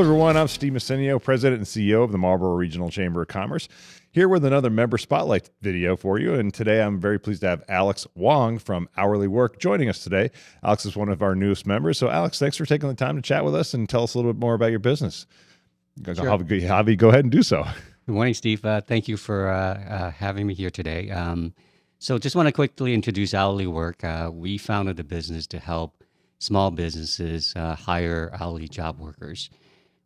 Hello, everyone. I'm Steve Messinio, President and CEO of the Marlboro Regional Chamber of Commerce, here with another member spotlight video for you. And today I'm very pleased to have Alex Wong from Hourly Work joining us today. Alex is one of our newest members. So Alex, thanks for taking the time to chat with us and tell us a little bit more about your business. Sure. Hobby, go ahead and do so. Good morning, Steve. Thank you for having me here today. So just want to quickly introduce Hourly Work. We founded the business to help small businesses hire hourly job workers.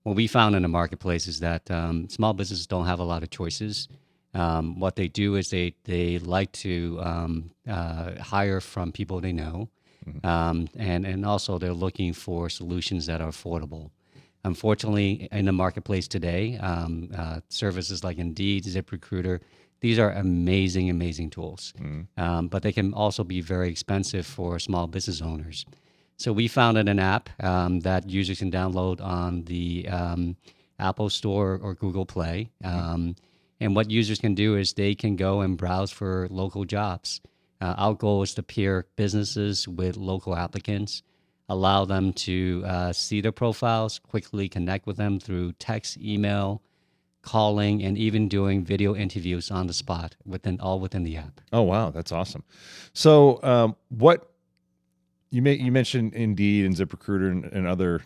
What we found in the marketplace is that small businesses don't have a lot of choices. What they do is they like to hire from people they know, and also they're looking for solutions that are affordable. Unfortunately, in the marketplace today, services like Indeed, ZipRecruiter, these are amazing tools, but they can also be very expensive for small business owners. So we founded an app that users can download on the Apple Store or Google Play. And what users can do is they can go and browse for local jobs. Our goal is to pair businesses with local applicants, allow them to see their profiles, quickly connect with them through text, email, calling, and even doing video interviews on the spot within the app. Oh, wow. That's awesome. So what you mentioned Indeed and ZipRecruiter and other,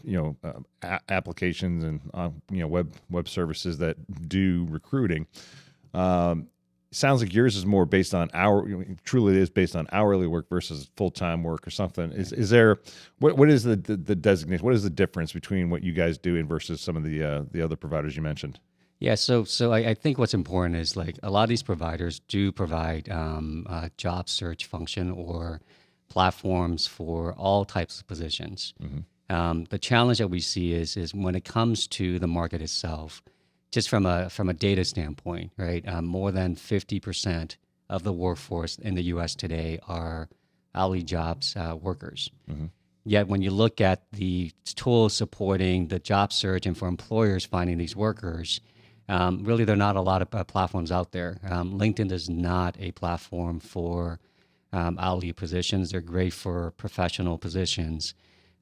applications and, web services that do recruiting. Sounds like yours is more based on truly it is based on hourly work versus full-time work or something. Is there, what is the designation? What is the difference between what you guys do versus some of the other providers you mentioned? Yeah, so I think what's important is like a lot of these providers do provide a job search function or platforms for all types of positions. The challenge that we see is when it comes to the market itself, just from a data standpoint, right? More than 50% of the workforce in the U.S. today are hourly jobs workers. Yet when you look at the tools supporting the job search and for employers finding these workers, really there are not a lot of platforms out there. LinkedIn is not a platform for hourly positions. They're great for professional positions.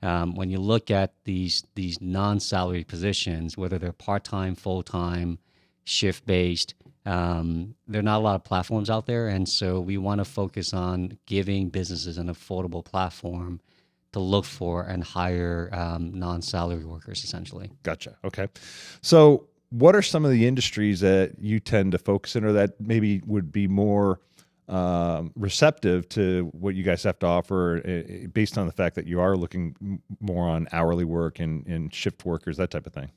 When you look at these non-salary positions, whether they're part-time, full-time, shift-based, there are not a lot of platforms out there. And so we want to focus on giving businesses an affordable platform to look for and hire non-salary workers, essentially. Gotcha. Okay. So what are some of the industries that you tend to focus in or that maybe would be more receptive to what you guys have to offer based on the fact that you are looking more on hourly work and shift workers, that type of thing?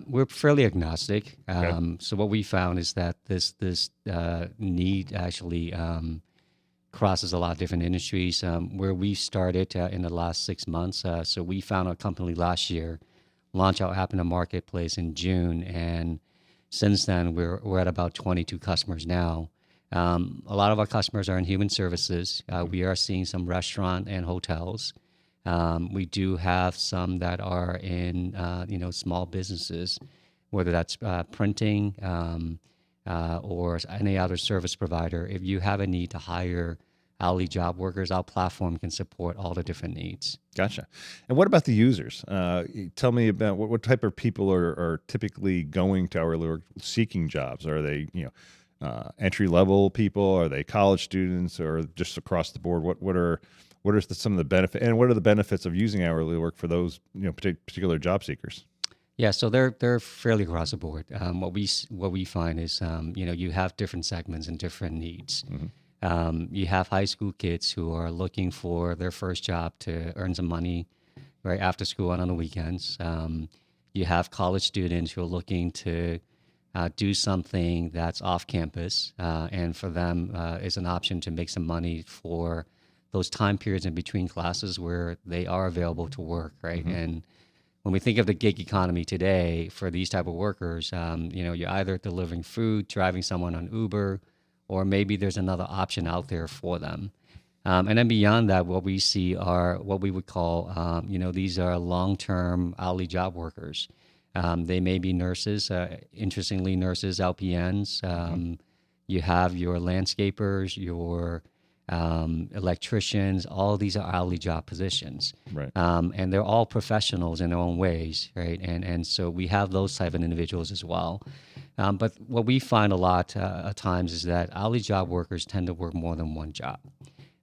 We're fairly agnostic. Okay. So what we found is that this need actually crosses a lot of different industries. Where we started in the last 6 months, so we found a company last year, launched our app in the marketplace in June, and since then we're at about 22 customers now. A lot of our customers are in human services. We are seeing some restaurant and hotels. We do have some that are in, small businesses, whether that's printing or any other service provider. If you have a need to hire hourly job workers, our platform can support all the different needs. Gotcha. And what about the users? Tell me about what type of people are typically going to hourly work seeking jobs? Are they, entry-level people? Are they college students or just across the board? What are some of the benefits, and what are the benefits of using hourly work for those particular job seekers? Yeah, so they're fairly across the board. What we find is you have different segments and different needs. You have high school kids who are looking for their first job to earn some money right after school and on the weekends. You have college students who are looking to do something that's off campus, and for them is an option to make some money for those time periods in between classes where they are available to work, right? And when we think of the gig economy today, for these type of workers, you're either delivering food, driving someone on Uber, or maybe there's another option out there for them. And then beyond that, what we see are what we would call, these are long-term hourly job workers. They may be nurses, interestingly, nurses, LPNs. You have your landscapers, your electricians. All these are hourly job positions, Right. and they're all professionals in their own ways, right? And so we have those type of individuals as well. But what we find a lot at times is that hourly job workers tend to work more than one job.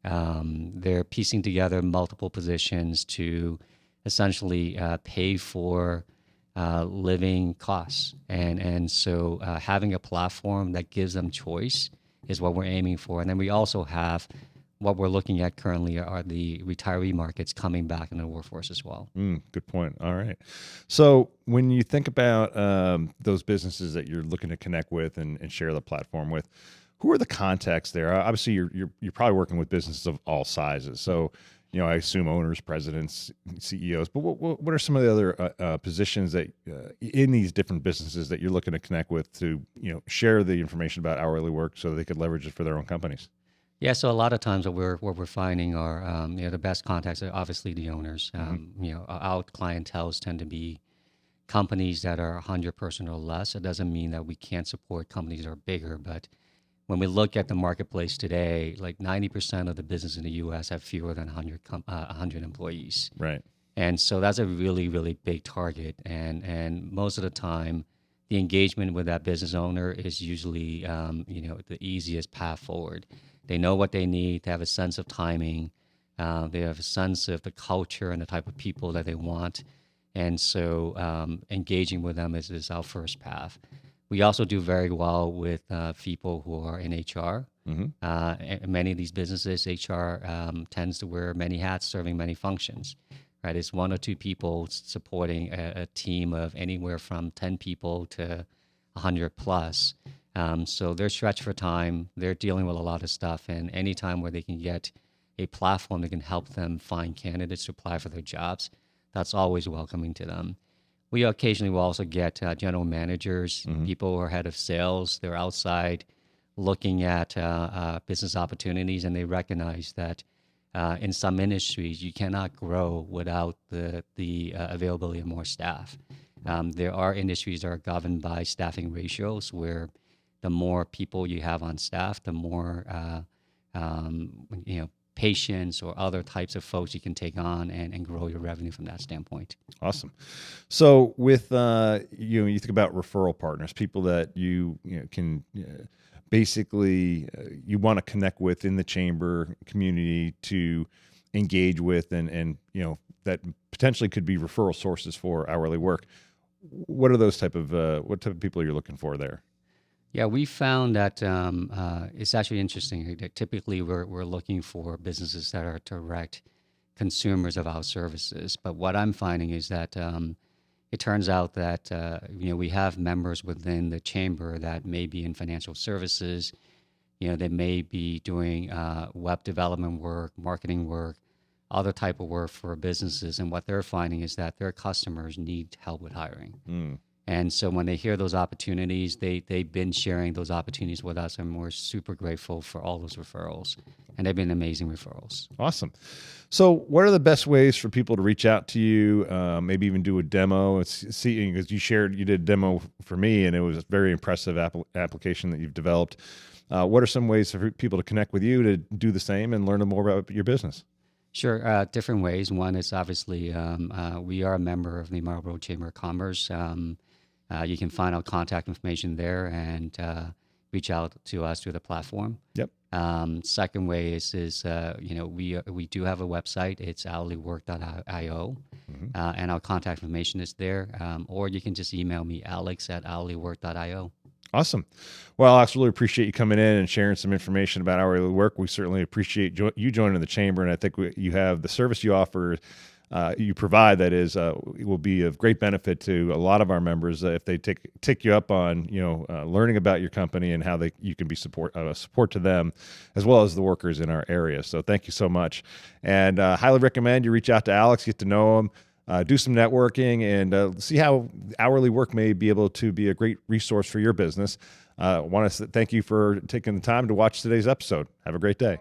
They're piecing together multiple positions to essentially pay for living costs. And so having a platform that gives them choice is what we're aiming for. And then we also have what we're looking at currently are the retiree markets coming back in the workforce as well. Good point. All right. So when you think about those businesses that you're looking to connect with and share the platform with, who are the contacts there? Obviously, you're probably working with businesses of all sizes. So, I assume owners, presidents, CEOs. But what are some of the other positions that in these different businesses that you're looking to connect with to share the information about hourly work so they could leverage it for their own companies? Yeah, so a lot of times what we're finding are the best contacts are obviously the owners. Our clientels tend to be companies that are 100-person or less. It doesn't mean that we can't support companies that are bigger, but when we look at the marketplace today, like 90% of the business in the U.S. have fewer than 100 employees. Right. And so that's a really, really big target. And most of the time, the engagement with that business owner is usually, the easiest path forward. They know what they need. They have a sense of timing. They have a sense of the culture and the type of people that they want. And so engaging with them is our first path. We also do very well with people who are in HR. And many of these businesses, HR tends to wear many hats, serving many functions. Right, it's one or two people supporting a team of anywhere from 10 people to 100 plus. So they're stretched for time. They're dealing with a lot of stuff, and any time where they can get a platform that can help them find candidates to apply for their jobs, that's always welcoming to them. We occasionally will also get general managers, people who are head of sales. They're outside looking at business opportunities, and they recognize that in some industries you cannot grow without the availability of more staff. There are industries that are governed by staffing ratios where the more people you have on staff, the more patients or other types of folks you can take on and grow your revenue from that standpoint. Awesome. So with you think about referral partners, people that you can basically you want to connect with in the chamber community to engage with, and that potentially could be referral sources for hourly work. What are those what type of people you're looking for there? Yeah, we found that it's actually interesting. Typically, we're looking for businesses that are direct consumers of our services. But what I'm finding is that it turns out that we have members within the chamber that may be in financial services. They may be doing web development work, marketing work, other type of work for businesses. And what they're finding is that their customers need help with hiring. And so when they hear those opportunities, they've been sharing those opportunities with us, and we're super grateful for all those referrals. And they've been amazing referrals. Awesome. So what are the best ways for people to reach out to you, maybe even do a demo? Because you did a demo for me, and it was a very impressive application that you've developed. What are some ways for people to connect with you to do the same and learn more about your business? Sure. Different ways. One is obviously we are a member of the Marlboro Chamber of Commerce. You can find our contact information there and reach out to us through the platform. Yep. Second way is we do have a website. It's hourlywork.io, and our contact information is there. Or you can just email me, alex@hourlywork.io. Awesome. Well, Alex, really appreciate you coming in and sharing some information about hourly work. We certainly appreciate you joining the chamber, and I think you have the service you offer, you provide that will be of great benefit to a lot of our members if they take you up on learning about your company and how you can be support to them as well as the workers in our area. So thank you so much, and highly recommend you reach out to Alex, get to know him. Do some networking and see how hourly work may be able to be a great resource for your business. I want to thank you for taking the time to watch today's episode. Have a great day.